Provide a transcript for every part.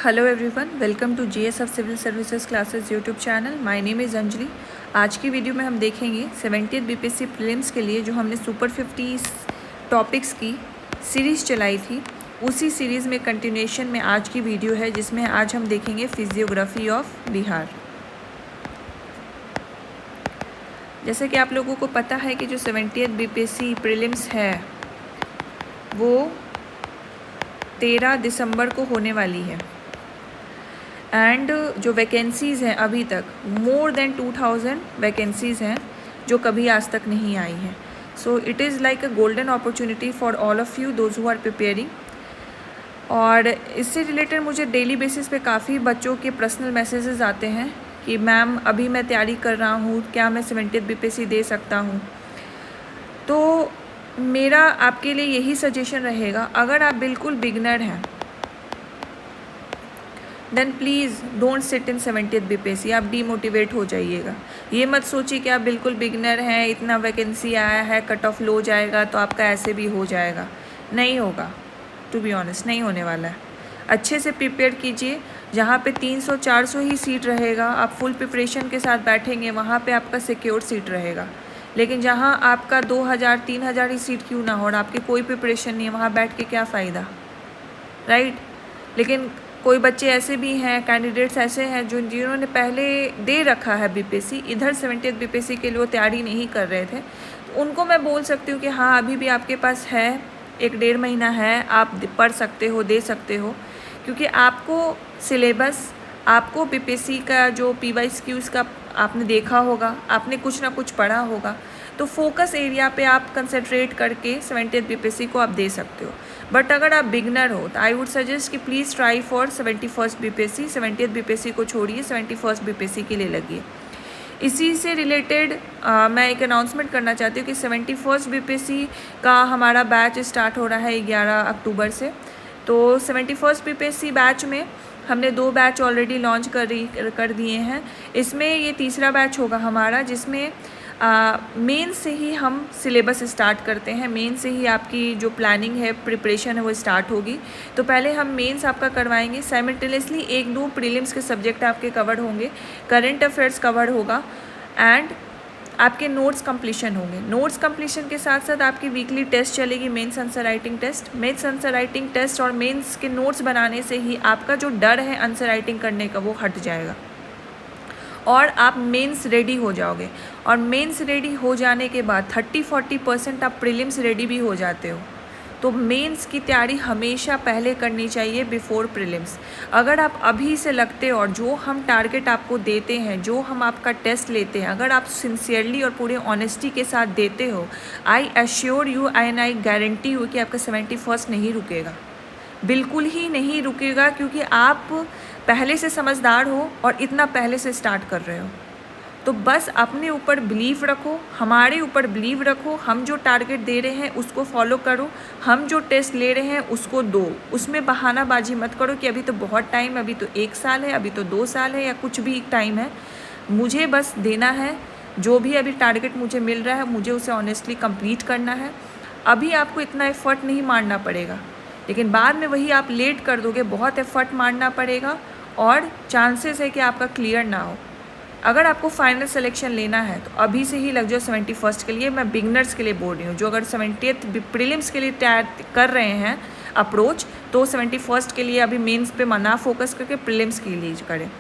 Hello everyone, welcome to GSF civil services classes YouTube channel. My name is Anjali. आज की video में हम देखेंगे 70th बीपीएससी प्रीलिम्स के लिए जो हमने सुपर 50 टॉपिक्स की सीरीज़ चलाई थी, उसी सीरीज़ में कंटिन्यूएशन में आज की वीडियो है, जिसमें आज हम देखेंगे फिजियोग्राफी ऑफ बिहार। जैसे कि आप लोगों को पता है कि जो 70th बीपीएससी प्रीलिम्स है वो 13 दिसंबर को होने वाली है। एंड जो वैकेंसीज़ हैं अभी तक मोर देन 2000 वैकेंसीज़ हैं जो कभी आज तक नहीं आई हैं। So it is like a golden opportunity for all of you those who are preparing. और इससे रिलेटेड मुझे डेली बेसिस पे काफ़ी बच्चों के पर्सनल मैसेजेस आते हैं कि मैम अभी मैं तैयारी कर रहा हूँ, क्या मैं 70th बीपीएससी दे सकता हूँ। तो मेरा आपके लिए यही सजेशन रहेगा, अगर आप बिल्कुल बिगनर हैं then please don't sit in 70th BPSC. आप डीमोटिवेट हो जाइएगा। ये मत सोचिए कि आप बिल्कुल बिगनर हैं, इतना वैकेंसी आया है, कट ऑफ लो जाएगा तो आपका ऐसे भी हो जाएगा। नहीं होगा, टू बी ऑनेस्ट नहीं होने वाला है। अच्छे से प्रिपेयर कीजिए। जहाँ पे 300-400 ही सीट रहेगा, आप फुल प्रिपरेशन के साथ बैठेंगे, वहाँ पे आपका सिक्योर सीट रहेगा। लेकिन जहाँ आपका 2000-3000 ही सीट क्यों ना हो और आपकी कोई प्रिपरेशन नहीं है, वहाँ बैठ के क्या फ़ायदा, राइट। लेकिन कोई बच्चे ऐसे भी हैं, कैंडिडेट्स ऐसे हैं जिन्होंने पहले दे रखा है बीपीएससी, इधर 70th बीपीएससी के लिए वो तैयारी नहीं कर रहे थे, तो उनको मैं बोल सकती हूँ कि हाँ, अभी भी आपके पास है 1-1.5 महीना है, आप पढ़ सकते हो, दे सकते हो। क्योंकि आपको सिलेबस, आपको बीपीएससी का जो PYQs का आपने देखा होगा, आपने कुछ ना कुछ पढ़ा होगा, तो फोकस एरिया पे आप कंसंट्रेट करके 70th बीपीएससी को आप दे सकते हो। बट अगर आप बिगनर हो तो आई वुड सजेस्ट कि please try for 71st BPSC. 70th BPSC को छोड़िए, 71st बीपीएससी के लिए लगिए। इसी से रिलेटेड मैं एक अनाउंसमेंट करना चाहती हूँ कि 71st बीपीएससी का हमारा बैच स्टार्ट हो रहा है 11 अक्टूबर से। तो 71st बीपीएससी बैच में हमने 2 बैच ऑलरेडी लॉन्च कर दिए हैं। इसमें ये तीसरा बैच होगा हमारा, जिसमें मेन से ही हम सिलेबस स्टार्ट करते हैं। मेन से ही आपकी जो प्लानिंग है, प्रिपरेशन है, वो स्टार्ट होगी। तो पहले हम मेंस आपका करवाएंगे, साइमल्टेनियसली 1-2 प्रीलिम्स के सब्जेक्ट आपके कवर होंगे, करंट अफेयर्स कवर होगा एंड आपके नोट्स कंप्लीशन होंगे। नोट्स कंप्लीशन के साथ साथ आपकी वीकली टेस्ट चलेगी, mains answer writing test. Mains answer writing test और मेंस के नोट्स बनाने से ही आपका जो डर है आंसर राइटिंग करने का वो हट जाएगा और आप मेंस रेडी हो जाओगे। और मेंस रेडी हो जाने के बाद 30-40% आप प्रीलिम्स रेडी भी हो जाते हो। तो मेंस की तैयारी हमेशा पहले करनी चाहिए बिफोर प्रीलिम्स। अगर आप अभी से लगते हो और जो हम टारगेट आपको देते हैं, जो हम आपका टेस्ट लेते हैं, अगर आप सिंसियरली और पूरे ऑनेस्टी के साथ देते हो, I assure you and I guarantee you कि आपका 71st नहीं रुकेगा, बिल्कुल ही नहीं रुकेगा। क्योंकि आप पहले से समझदार हो और इतना पहले से स्टार्ट कर रहे हो। तो बस अपने ऊपर बिलीव रखो, हमारे ऊपर बिलीव रखो। हम जो टारगेट दे रहे हैं उसको फॉलो करो, हम जो टेस्ट ले रहे हैं उसको दो। उसमें बहानाबाजी मत करो कि अभी तो बहुत टाइम है, अभी तो 1 साल है, अभी तो 2 साल है, या कुछ भी टाइम है, मुझे बस देना है। जो भी अभी टारगेट मुझे मिल रहा है, मुझे उसे ऑनेस्टली कंप्लीट करना है। अभी आपको इतना एफर्ट नहीं मारना पड़ेगा, लेकिन बाद में वही आप लेट कर दोगे, बहुत एफर्ट मारना पड़ेगा और चांसेस है कि आपका क्लियर ना हो। अगर आपको फाइनल सिलेक्शन लेना है तो अभी से ही लग जाओ 71st के लिए। मैं बिगनर्स के लिए बोल रही हूँ, जो अगर 70th प्रीलिम्स के लिए तैयार कर रहे हैं अप्रोच, तो 71st के लिए अभी मेंस पे मना फोकस करके प्रीलिम्स के लिए करें।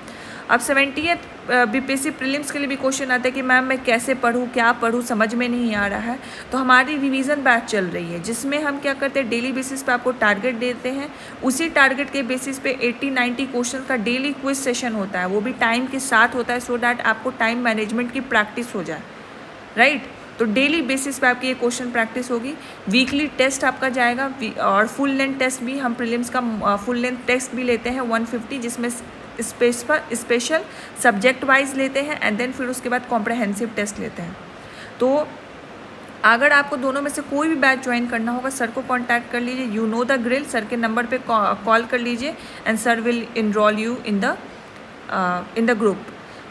अब 70th बीपीएससी प्रीलिम्स के लिए भी क्वेश्चन आता है कि मैम मैं कैसे पढूँ, क्या पढूँ, समझ में नहीं आ रहा है। तो हमारी रिवीजन बैच चल रही है, जिसमें हम क्या करते हैं, डेली बेसिस पे आपको टारगेट देते हैं। उसी टारगेट के बेसिस पे 80-90 क्वेश्चन का डेली क्विज सेशन होता है, वो भी टाइम के साथ होता है, सो दैट आपको टाइम मैनेजमेंट की प्रैक्टिस हो जाए, राइट। तो डेली बेसिस पे आपकी ये क्वेश्चन प्रैक्टिस होगी। वीकली टेस्ट आपका जाएगा और फुल लेंथ टेस्ट भी, हम प्रीलिम्स का फुल लेंथ टेस्ट भी लेते हैं 150, जिसमें स्पेशल सब्जेक्ट वाइज लेते हैं एंड देन फिर उसके बाद कॉम्प्रहेंसिव टेस्ट लेते हैं। तो अगर आपको दोनों में से कोई भी बैच ज्वाइन करना होगा, सर को कांटेक्ट कर लीजिए। You know the grill, sir के नंबर पे कॉल कर लीजिए and sir will enrol you in the group.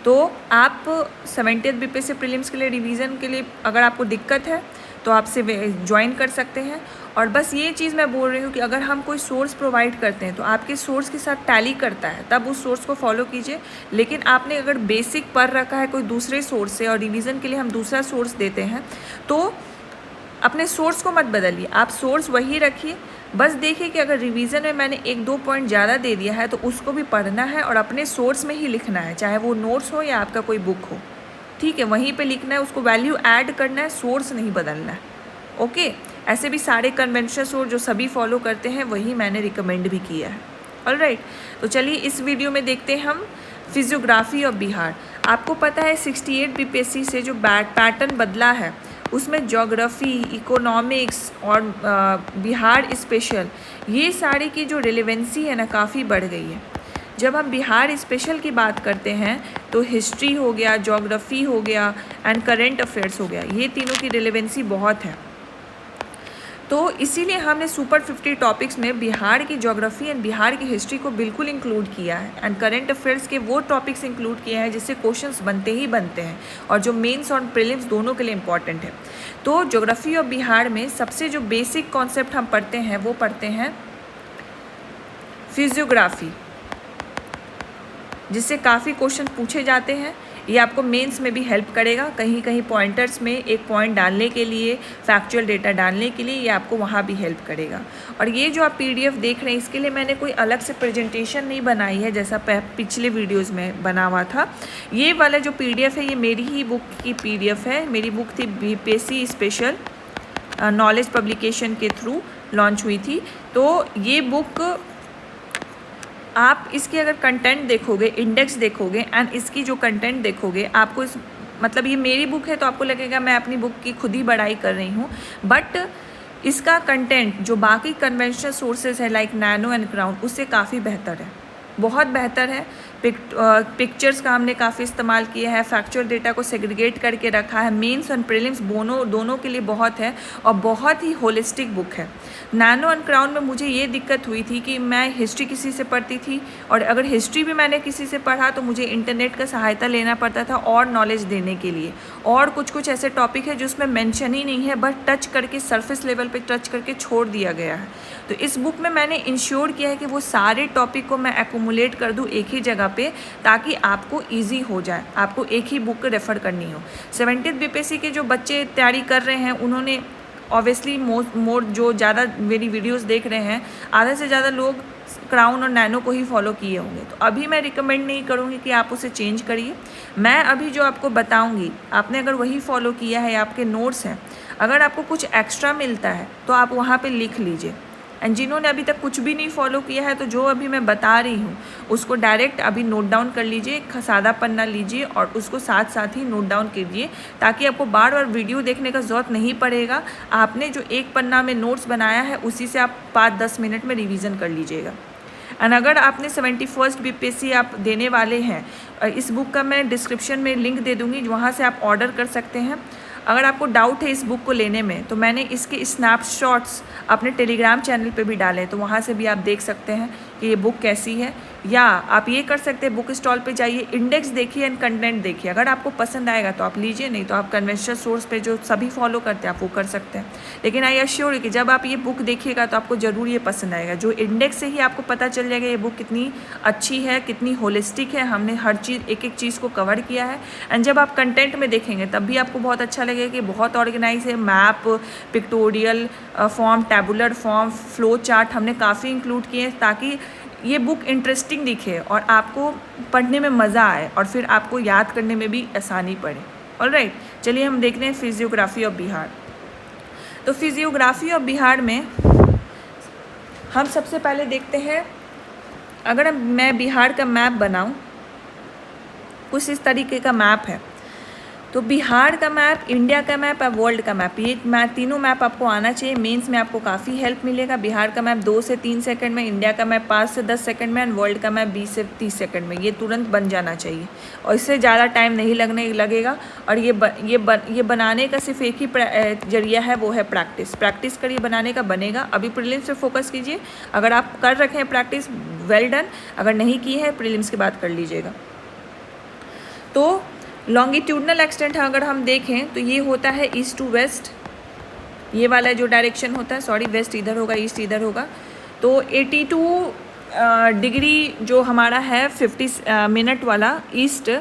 तो आप 70th बीपीएससी प्रीलिम्स के लिए रिवीजन के लिए अगर आपको दिक्कत है तो आपसे ज्वाइन कर सकते हैं। और बस ये चीज़ मैं बोल रही हूँ कि अगर हम कोई सोर्स प्रोवाइड करते हैं तो आपके सोर्स के साथ टैली करता है, तब उस सोर्स को फॉलो कीजिए। लेकिन आपने अगर बेसिक पढ़ रखा है कोई दूसरे सोर्स से और रिवीजन के लिए हम दूसरा सोर्स देते हैं, तो अपने सोर्स को मत बदलिए, आप सोर्स वही रखिए। बस देखिए कि अगर रिवीजन में मैंने 1-2 पॉइंट ज़्यादा दे दिया है तो उसको भी पढ़ना है और अपने सोर्स में ही लिखना है, चाहे वो नोट्स हो या आपका कोई बुक हो, ठीक है, वहीं पे लिखना है, उसको वैल्यू ऐड करना है, सोर्स नहीं बदलना है। ओके, ऐसे भी सारे कन्वेंशनल सोर्स जो सभी फॉलो करते हैं वही मैंने रिकमेंड भी किया है। ऑलराइट, तो चलिए इस वीडियो में देखते हैं हम फिजियोग्राफी ऑफ बिहार। आपको पता है 68 बीपीएससी से जो पैटर्न बदला है उसमें ज्योग्राफी, इकोनॉमिक्स और बिहार स्पेशल, ये सारी की जो रिलेवेंसी है ना काफ़ी बढ़ गई है। जब हम बिहार स्पेशल की बात करते हैं तो हिस्ट्री हो गया, ज्योग्राफी हो गया एंड करेंट अफेयर्स हो गया, ये तीनों की रिलेवेंसी बहुत है। तो इसीलिए हमने सुपर 50 टॉपिक्स में बिहार की ज्योग्राफी एंड बिहार की हिस्ट्री को बिल्कुल इंक्लूड किया है एंड करेंट अफेयर्स के वो टॉपिक्स इंक्लूड किए हैं जिससे क्वेश्चंस बनते ही बनते हैं और जो मेंस और प्रीलिम्स दोनों के लिए इंपॉर्टेंट है। तो ज्योग्राफी ऑफ बिहार में सबसे जो बेसिक कॉन्सेप्ट हम पढ़ते हैं वो पढ़ते हैं फिजियोग्राफी, जिससे काफ़ी क्वेश्चन पूछे जाते हैं। ये आपको मेंस में भी हेल्प करेगा, कहीं कहीं पॉइंटर्स में एक पॉइंट डालने के लिए, फैक्चुअल डेटा डालने के लिए, ये आपको वहाँ भी हेल्प करेगा। और ये जो आप पीडीएफ देख रहे हैं इसके लिए मैंने कोई अलग से प्रेजेंटेशन नहीं बनाई है जैसा पिछले वीडियोज़ में बना हुआ था। ये वाला जो पीडीएफ है ये मेरी ही बुक की पीडीएफ है। मेरी बुक थी बीपीएससी स्पेशल नॉलेज पब्लिकेशन के थ्रू लॉन्च हुई थी। तो ये बुक आप इसके अगर कंटेंट देखोगे, इंडेक्स देखोगे एंड इसकी जो कंटेंट देखोगे, आपको इस मतलब ये मेरी बुक है तो आपको लगेगा मैं अपनी बुक की खुद ही बड़ाई कर रही हूँ, बट इसका कंटेंट जो बाकी कन्वेंशनल सोर्सेज है लाइक नैनो एंड क्राउन उससे काफ़ी बेहतर है, बहुत बेहतर है। पिक्चर्स का हमने काफ़ी इस्तेमाल किया है, फैक्चुअल डेटा को सेग्रीगेट करके रखा है, मेंस और प्रीलिम्स दोनों के लिए बहुत है और बहुत ही होलिस्टिक बुक है। नैनो एंड क्राउन में मुझे ये दिक्कत हुई थी कि मैं हिस्ट्री किसी से पढ़ती थी और अगर हिस्ट्री भी मैंने किसी से पढ़ा तो मुझे इंटरनेट का सहायता लेना पड़ता था और नॉलेज देने के लिए, और कुछ ऐसे टॉपिक है जिसमें मेंशन ही नहीं है, बस टच करके सरफेस लेवल पे टच करके छोड़ दिया गया है। तो इस बुक में मैंने इंश्योर किया है कि वो सारे टॉपिक को मैं एक्यूमुलेट कर दूँ एक ही जगह पे, ताकि आपको इजी हो जाए, आपको एक ही बुक रेफ़र करनी हो। 70th बीपीएससी के जो बच्चे तैयारी कर रहे हैं उन्होंने ऑब्वियसली मोर जो ज़्यादा मेरी वीडियोस देख रहे हैं, आधे से ज़्यादा लोग क्राउन और नैनो को ही फॉलो किए होंगे। तो अभी मैं रिकमेंड नहीं करूँगी कि आप उसे चेंज करिए। मैं अभी जो आपको बताऊँगी, आपने अगर वही फॉलो किया है, आपके नोट्स हैं, अगर आपको कुछ एक्स्ट्रा मिलता है तो आप वहाँ पे लिख लीजिए। एंड जिन्होंने अभी तक कुछ भी नहीं फॉलो किया है तो जो अभी मैं बता रही हूँ उसको डायरेक्ट अभी नोट डाउन कर लीजिए, एक सादा पन्ना लीजिए और उसको साथ साथ ही नोट डाउन कीजिए, ताकि आपको बार बार वीडियो देखने का ज़रूरत नहीं पड़ेगा। आपने जो एक पन्ना में नोट्स बनाया है उसी से आप 5-10 मिनट में रिवीजन कर लीजिएगा। एंड अगर आपने 71st बीपीएससी आप देने वाले हैं, इस बुक का मैं डिस्क्रिप्शन में लिंक दे दूँगी, वहाँ से आप ऑर्डर कर सकते हैं। अगर आपको डाउट है इस बुक को लेने में तो मैंने इसके स्नैपशॉट्स अपने टेलीग्राम चैनल पे भी डाले, तो वहाँ से भी आप देख सकते हैं कि ये बुक कैसी है। या आप ये कर सकते हैं, बुक स्टॉल पे जाइए, इंडेक्स देखिए एंड कंटेंट देखिए, अगर आपको पसंद आएगा तो आप लीजिए, नहीं तो आप कन्वेंशनल सोर्स पे जो सभी फॉलो करते हैं आप वो कर सकते हैं। लेकिन आई एश्योर कि जब आप ये बुक देखिएगा तो आपको ज़रूर ये पसंद आएगा। जो इंडेक्स से ही आपको पता चल जाएगा ये बुक कितनी अच्छी है, कितनी होलिस्टिक है, हमने हर चीज़ एक एक चीज़ को कवर किया है। एंड जब आप कंटेंट में देखेंगे तब भी आपको बहुत अच्छा लगेगा कि बहुत ऑर्गेनाइज है, map, pictorial form, tabular form, flow chart हमने काफ़ी इंक्लूड किए हैं, ताकि ये बुक इंटरेस्टिंग दिखे और आपको पढ़ने में मज़ा आए और फिर आपको याद करने में भी आसानी पड़े। ऑलराइट, चलिए हम देखते हैं फिजियोग्राफी ऑफ बिहार। तो फिजियोग्राफी ऑफ बिहार में हम सबसे पहले देखते हैं, अगर मैं बिहार का मैप बनाऊं, कुछ इस तरीके का मैप है। तो बिहार का मैप, इंडिया का मैप और वर्ल्ड का मैप, ये तीनों मैप आपको आना चाहिए। मेंस में आपको काफ़ी हेल्प मिलेगा। बिहार का मैप 2 से 3 सेकंड में, इंडिया का मैप 5 से 10 सेकंड में एंड वर्ल्ड का मैप 20 से 30 सेकंड में। ये तुरंत बन जाना चाहिए और इससे ज़्यादा टाइम नहीं लगेगा। और ये बनाने का सिर्फ एक ही जरिया है, वो है प्रैक्टिस। प्रैक्टिस करिए, बनाने का बनेगा। अभी प्रीलिम्स पे फोकस कीजिए, अगर आप कर रखे हैं प्रैक्टिस वेल डन, अगर नहीं की है प्रीलिम्स के बाद कर लीजिएगा। तो लॉन्गिट्यूडनल एक्सटेंट अगर हम देखें तो ये होता है ईस्ट टू वेस्ट, ये वाला जो डायरेक्शन होता है, सॉरी वेस्ट इधर होगा, ईस्ट इधर होगा। तो 82 डिग्री जो हमारा है 50 मिनट वाला ईस्ट,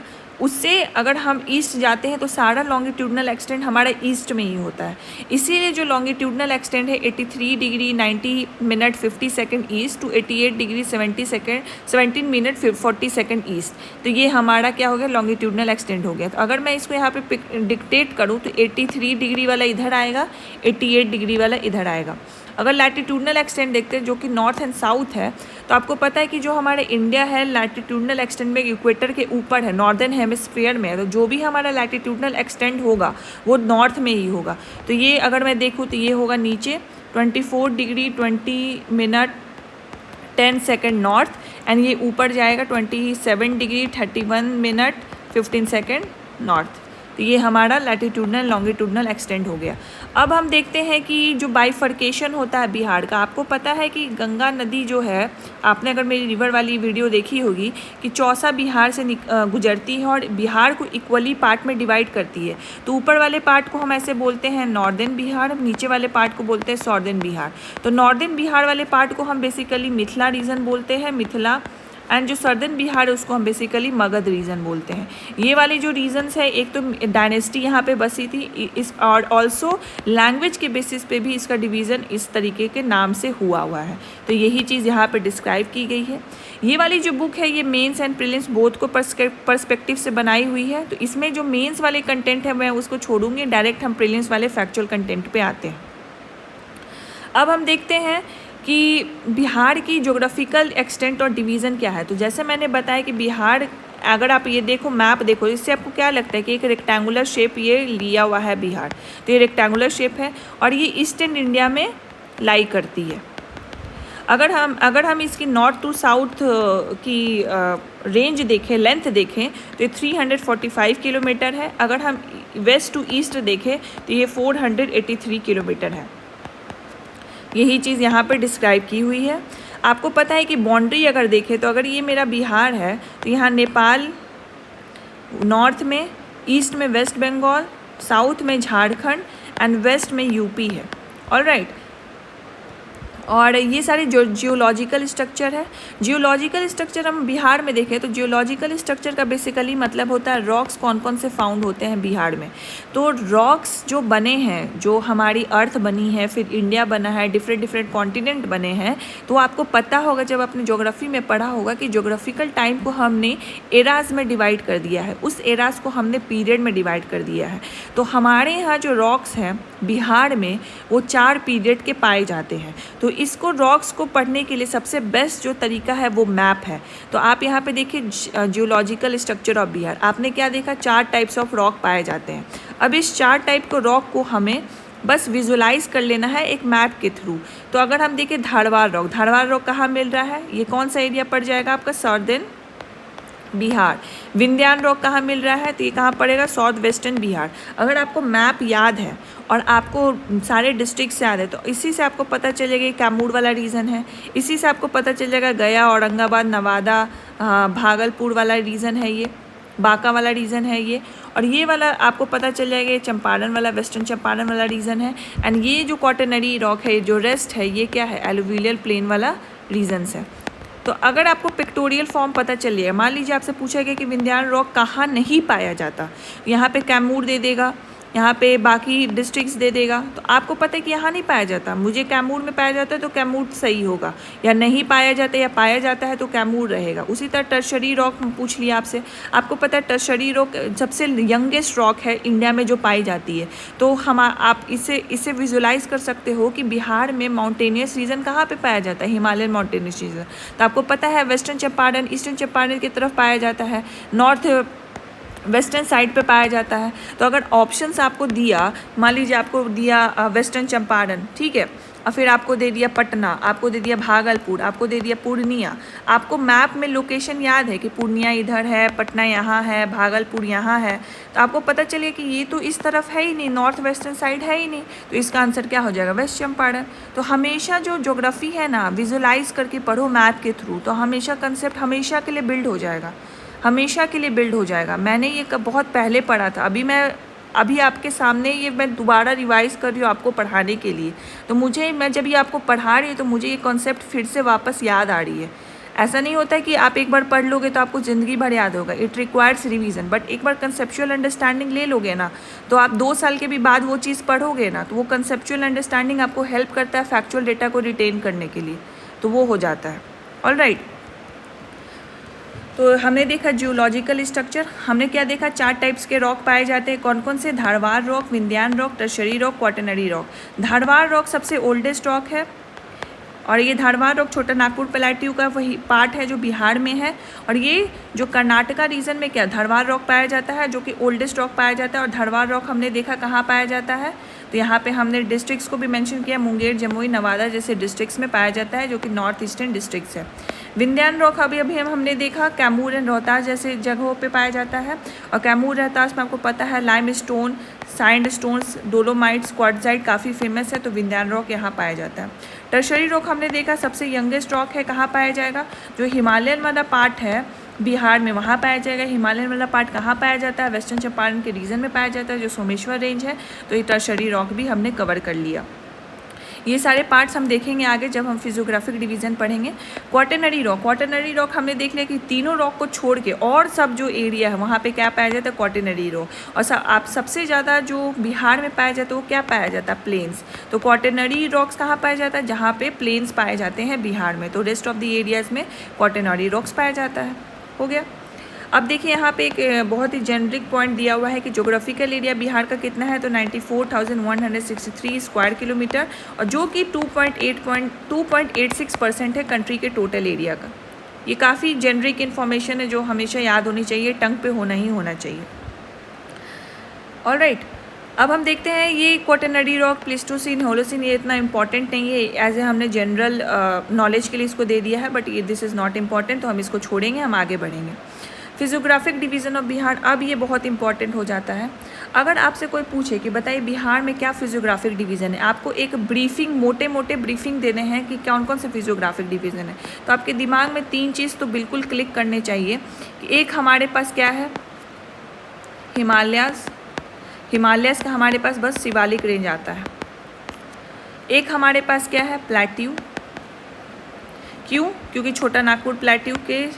उससे अगर हम ईस्ट जाते हैं तो सारा लॉन्गिट्यूडनल एक्सटेंट हमारा ईस्ट में ही होता है। इसीलिए जो लॉन्गिट्यूडनल एक्सटेंट है 83 degree 90 minute 50 second east to 88 degree 17 minute 40 second east, तो ये हमारा क्या हो गया, लॉन्गिट्यूडनल एक्सटेंट हो गया। तो अगर मैं इसको यहाँ पे डिक्टेट करूँ तो 83 डिग्री वाला इधर आएगा, 88 डिग्री वाला इधर आएगा। अगर लैटिट्यूडनल एक्सटेंट देखते हैं जो कि नॉर्थ एंड साउथ है, तो आपको पता है कि जो हमारे इंडिया है लैटिट्यूडनल एक्सटेंट में इक्वेटर के ऊपर है, नॉर्दर्न हेमिस्फीयर में है। तो जो भी हमारा लैटिट्यूडनल एक्सटेंट होगा वो नॉर्थ में ही होगा। तो ये अगर मैं देखूँ तो ये होगा नीचे 24 degree 20 minute 10 second north, and ये ऊपर जाएगा 27 डिग्री 31 मिनट 15 सेकेंड नॉर्थ। तो ये हमारा लैटिट्यूडनल लॉन्गिट्यूडनल एक्सटेंड हो गया। अब हम देखते हैं कि जो बाइफर्केशन होता है बिहार का, आपको पता है कि गंगा नदी जो है, आपने अगर मेरी रिवर वाली वीडियो देखी होगी कि चौसा बिहार से गुजरती है और बिहार को इक्वली पार्ट में डिवाइड करती है। तो ऊपर वाले पार्ट को हम ऐसे बोलते हैं नॉर्दर्न बिहार, नीचे वाले पार्ट को बोलते हैं सॉर्दर्न बिहार। तो नॉर्दर्न बिहार वाले पार्ट को हम बेसिकली मिथिला रीजन बोलते हैं, मिथिला, एंड जो सर्दर्न बिहार है उसको हम बेसिकली मगध रीजन बोलते हैं। ये वाली जो रीजन्स है, एक तो डायनेस्टी यहाँ पे बसी थी इस, और ऑल्सो लैंग्वेज के बेसिस पे भी इसका डिवीज़न इस तरीके के नाम से हुआ है। तो यही चीज़ यहाँ पे डिस्क्राइब की गई है। ये वाली जो बुक है ये मेंस एंड प्रीलिम्स बोथ को पर्सपेक्टिव से बनाई हुई है। तो इसमें जो मेंस वाले कंटेंट है मैं उसको छोड़ूंगी, डायरेक्ट हम प्रीलिम्स वाले फैक्चुअल कंटेंट पे आते हैं। अब हम देखते हैं कि बिहार की ज्योग्राफिकल एक्सटेंट और डिवीज़न क्या है। तो जैसे मैंने बताया कि बिहार, अगर आप ये देखो मैप देखो, इससे आपको क्या लगता है कि एक रेक्टेंगुलर शेप ये लिया हुआ है बिहार। तो ये रेक्टेंगुलर शेप है और ये ईस्टर्न इंडिया में लाई करती है। अगर हम इसकी नॉर्थ टू साउथ की रेंज देखें, लेंथ देखें तो ये 345 किलोमीटर है। अगर हम वेस्ट टू ईस्ट देखें तो ये 483 किलोमीटर है। यही चीज़ यहाँ पर डिस्क्राइब की हुई है। आपको पता है कि बाउंड्री अगर देखें तो अगर ये मेरा बिहार है तो यहाँ नेपाल नॉर्थ में, ईस्ट में वेस्ट बंगाल, साउथ में झारखंड एंड वेस्ट में यूपी है। ऑलराइट, और ये सारे जो जियोलॉजिकल स्ट्रक्चर है, जियोलॉजिकल स्ट्रक्चर हम बिहार में देखें तो जियोलॉजिकल स्ट्रक्चर का बेसिकली मतलब होता है रॉक्स कौन कौन से फाउंड होते हैं बिहार में। तो रॉक्स जो बने हैं, जो हमारी अर्थ बनी है, फिर इंडिया बना है, डिफरेंट कॉन्टिनेंट बने हैं, तो आपको पता होगा जब आपने ज्योग्राफी में पढ़ा होगा कि ज्योग्राफिकल टाइम को हमने एराज में डिवाइड कर दिया है, उस एराज को हमने पीरियड में डिवाइड कर दिया है। तो हमारे यहाँ जो रॉक्स हैं बिहार में वो 4 पीरियड के पाए जाते हैं। तो इसको रॉक्स को पढ़ने के लिए सबसे बेस्ट जो तरीका है वो मैप है। तो आप यहाँ पे देखिए जियोलॉजिकल स्ट्रक्चर ऑफ बिहार, आपने क्या देखा, 4 टाइप्स ऑफ रॉक पाए जाते हैं। अब इस 4 टाइप को रॉक को हमें बस विजुलाइज कर लेना है एक मैप के थ्रू। तो अगर हम देखें धारवाड़ रॉक कहाँ मिल रहा है, ये कौन सा एरिया पड़ जाएगा आपका, सॉर्दर्न बिहार। विंध्यान रॉक कहाँ मिल रहा है, तो ये कहाँ पड़ेगा, साउथ वेस्टर्न बिहार। अगर आपको मैप याद है और आपको सारे डिस्ट्रिक्ट्स याद है तो इसी से आपको पता चलेगा कि कैमूर वाला रीजन है, इसी से आपको पता चलेगा गया, औरंगाबाद, नवादा, भागलपुर वाला रीजन है, ये बांका वाला रीजन है ये, और ये वाला आपको पता चल जाएगा ये चंपारण वाला, वेस्टर्न चंपारण वाला रीजन है। एंड ये जो क्वाटरनरी रॉक है, जो रेस्ट है, ये क्या है, एलुवियल प्लेन वाला रीजन्स है। तो अगर आपको पिक्टोरियल फॉर्म पता चलिए, मान लीजिए आपसे पूछा गया कि विंध्यान रॉक कहाँ नहीं पाया जाता, यहाँ पे कैमूर दे देगा, यहाँ पे बाकी डिस्ट्रिक्ट्स दे देगा, तो आपको पता है कि यहाँ नहीं पाया जाता, मुझे कैमूर में पाया जाता है तो कैमूर सही होगा, या नहीं पाया जाता या पाया जाता है तो कैमूर रहेगा। उसी तरह टर्शरी रॉक पूछ लिया आपसे, आपको पता है टर्शरी रॉक सबसे यंगेस्ट रॉक है इंडिया में जो पाई जाती है। तो आप इसे विजुलाइज कर सकते हो कि बिहार में माउंटेनियस रीजन कहाँ पर पाया जाता है, हिमालयन माउंटेनियस रीजन। तो आपको पता है वेस्टर्न चंपारण, ईस्टर्न चंपारण की तरफ पाया जाता है, नॉर्थ वेस्टर्न साइड पे पाया जाता है। तो अगर ऑप्शंस आपको दिया, मान लीजिए आपको दिया वेस्टर्न चंपारण, ठीक है, और फिर आपको दे दिया पटना, आपको दे दिया भागलपुर, आपको दे दिया पूर्णिया, आपको मैप में लोकेशन याद है कि पूर्णिया इधर है, पटना यहाँ है, भागलपुर यहाँ है, तो आपको पता चले कि ये तो इस तरफ है ही नहीं, नॉर्थ वेस्टर्न साइड है ही नहीं, तो इसका आंसर क्या हो जाएगा, वेस्ट चंपारण। तो हमेशा जो ज्योग्राफी है ना, विजुलाइज करके पढ़ो मैप के थ्रू, तो हमेशा कंसेप्ट हमेशा के लिए बिल्ड हो जाएगा, हमेशा के लिए बिल्ड हो जाएगा। मैंने ये बहुत पहले पढ़ा था, अभी मैं अभी आपके सामने ये मैं दोबारा रिवाइज कर रही हूँ आपको पढ़ाने के लिए, तो मैं जब ये आपको पढ़ा रही हूँ तो मुझे ये कॉन्सेप्ट फिर से वापस याद आ रही है। ऐसा नहीं होता है कि आप एक बार पढ़ लोगे तो आपको ज़िंदगी भर याद होगा, इट रिक्वायर्स रिवीजन। बट एक बार कंसेप्चुअल अंडरस्टैंडिंग ले लोगे ना, तो आप 2 साल के भी बाद वो चीज़ पढ़ोगे ना, तो वो कंसेप्चुअल अंडरस्टैंडिंग आपको हेल्प करता है फैक्चुअल डेटा को रिटेन करने के लिए, तो वो हो जाता है। ऑलराइट, तो हमने देखा जियोलॉजिकल स्ट्रक्चर। हमने क्या देखा, 4 टाइप्स के रॉक पाए जाते हैं। कौन कौन से? Dharwad rock, Vindhyan rock, tertiary rock, quaternary rock. Dharwad rock सबसे ओल्डेस्ट रॉक है, और ये धारवाड़ रॉक छोटा नागपुर प्लेट्यू का वही पार्ट है जो बिहार में है। और ये जो कर्नाटका रीजन में क्या धारवाड़ रॉक पाया जाता है, जो कि ओल्डेस्ट रॉक पाया जाता है। और धारवाड़ रॉक हमने देखा कहाँ पाया जाता है, तो यहाँ पे हमने डिस्ट्रिक्ट्स को भी मेंशन किया, मुंगेर, जमुई, नवादा जैसे डिस्ट्रिक्ट्स में पाया जाता है, जो कि नॉर्थ ईस्टर्न डिस्ट्रिक्ट्स है। विंध्यान रॉक अभी हमने देखा कैमूर एंड रोहतास जैसे जगहों पे पाया जाता है। और कैमूर रोहतास में आपको पता है lime stone, sand stones, dolomites, quartzite काफ़ी फेमस है, तो विंध्यान रॉक यहाँ पाया जाता है। टर्शरी रॉक हमने देखा सबसे यंगेस्ट रॉक है, कहाँ पाया जाएगा, जो हिमालयन वाला पार्ट है बिहार में वहाँ पाया जाएगा। हिमालयन वाला पार्ट कहाँ पाया जाता है, वेस्टर्न चंपारण के रीजन में पाया जाता है, जो सोमेश्वर रेंज है। तो ये टर्शरी रॉक भी हमने कवर कर लिया। ये सारे पार्ट्स हम देखेंगे आगे जब हम फिजियोग्राफिक डिवीज़न पढ़ेंगे। क्वाटरनरी रॉक हमने देख लिया कि तीनों रॉक को छोड़ के और सब जो एरिया है वहाँ पे क्या पाया जाता है, क्वाटरनरी रॉक। और आप सबसे ज़्यादा जो बिहार में पाया जाता है वो क्या पाया जाता है, प्लेन्स। तो क्वाटरनरी रॉक्स कहाँ पाया जाता है, जहाँ पे प्लेन्स पाए जाते हैं बिहार में। तो रेस्ट ऑफ द एरियाज़ में क्वाटरनरी रॉक्स पाया जाता है। हो गया। अब देखिए यहाँ पे एक बहुत ही जेनरिक पॉइंट दिया हुआ है कि ज्योग्राफिकल एरिया बिहार का कितना है, तो 94,163 स्क्वायर किलोमीटर, और जो कि 2.86% है कंट्री के टोटल एरिया का। ये काफ़ी जेनरिक इन्फॉर्मेशन है जो हमेशा याद होनी चाहिए, टंग पे होना ही होना चाहिए। ऑलराइट, अब हम देखते हैं ये क्वाटरनरी रॉक, प्लेस्टोसीन, होलोसीन, ये इतना इंपॉर्टेंट नहीं है, एज ए हमने जनरल नॉलेज के लिए इसको दे दिया है, बट ये दिस इज़ नॉट इम्पॉर्टेंट, तो हम इसको छोड़ेंगे, हम आगे बढ़ेंगे। फिजियोग्राफिक डिवीज़न ऑफ बिहार, अब ये बहुत इंपॉर्टेंट हो जाता है। अगर आपसे कोई पूछे कि बताइए बिहार में क्या फिजियोग्राफिक डिवीज़न है, आपको एक ब्रीफिंग, मोटे ब्रीफिंग देने हैं कि कौन कौन से फिजियोग्राफिक डिवीज़न है, तो आपके दिमाग में 3 चीज़ तो बिल्कुल क्लिक करने चाहिए कि एक हमारे पास क्या है, हिमालयाज़ का हमारे पास बस शिवालिक रेंज आता है। एक हमारे पास क्या है, प्लेट्यू। क्यों? क्योंकि छोटा नागपुर प्लेट्यू के